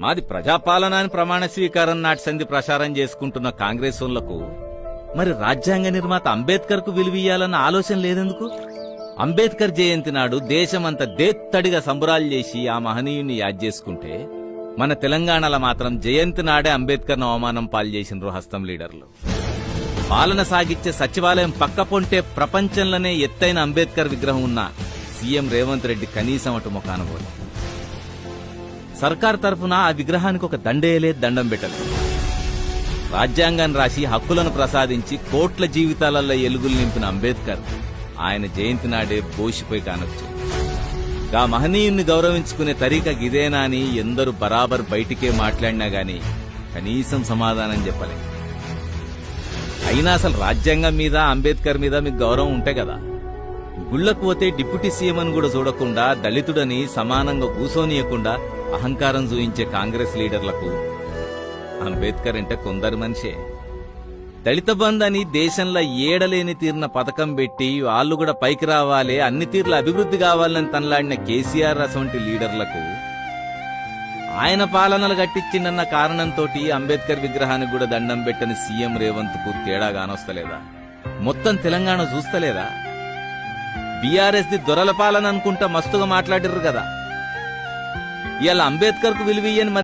మాది ప్రజాపాలన అని ప్రమాణ స్వీకారం నాటి సంధి ప్రసారం చేసుకుంటున్న కాంగ్రెస్ వాళ్లకు మరి రాజ్యాంగ నిర్మాత అంబేద్కర్ కు విలువియ్యాలన్న ఆలోచన లేదెందుకు? అంబేద్కర్ జయంతి నాడు దేశమంతా దేత్తడిగా సంబురాలు చేసి ఆ మహనీయుణ్ణి యాద్ చేసుకుంటే, మన తెలంగాణలో మాత్రం జయంతి నాడే అంబేద్కర్ ను అవమానం పాల్చేసినరు హస్తం లీడర్లు. పాలన సాగిచ్చే సచివాలయం పక్క పొంటే ప్రపంచంలోనే ఎత్తైన అంబేద్కర్ విగ్రహం ఉన్న సీఎం రేవంత్ రెడ్డి కనీసం అటు ముఖానుభవం. సర్కార్ తరఫున ఆ విగ్రహానికి ఒక దండేయలే, దండం పెట్టలేదు. రాజ్యాంగాన్ని రాసి హక్కులను ప్రసాదించి కోట్ల జీవితాలలో ఎలుగులు నింపిన అంబేద్కర్ ఆయన జయంతి నాడే పోసిపోయి కానొచ్చు. గా మహనీయుణ్ణి గౌరవించుకునే తరీక గిదేనా అని ఎందరు బరాబర్ బయటికే మాట్లాడినా గాని కనీసం సమాధానం చెప్పలే. అయినా అసలు రాజ్యాంగం మీద అంబేద్కర్ మీద మీకు గౌరవం ఉంటే కదా, గుళ్లకు పోతే డిప్యూటీ సీఎం అని కూడా చూడకుండా దళితుడని సమానంగా కూసోనియకుండా అహంకారం చూయించే కాంగ్రెస్ లీడర్లకు అంబేద్కర్ అంటే కొందరు మనిషే. దళిత బంధు అని దేశంలో ఏడలేని తీరిన పథకం పెట్టి వాళ్ళు కూడా పైకి రావాలి, అన్ని తీర్ల అభివృద్ధి కావాలని తనలాడిన కేసీఆర్ అసొంటి లీడర్లకు ఆయన పాలనలు కట్టించిందన్న కారణంతో అంబేద్కర్ విగ్రహానికి కూడా దండం పెట్టని సీఎం రేవంత్ కు తేడా కానొస్తలేదా? మొత్తం తెలంగాణ చూస్తలేదా? బీఆర్ఎస్ ది దొరల పాలన అనుకుంటా మస్తుగా మాట్లాడిర్రు కదా. ఇవాళ అంబేద్కర్ కు విలువయ్యని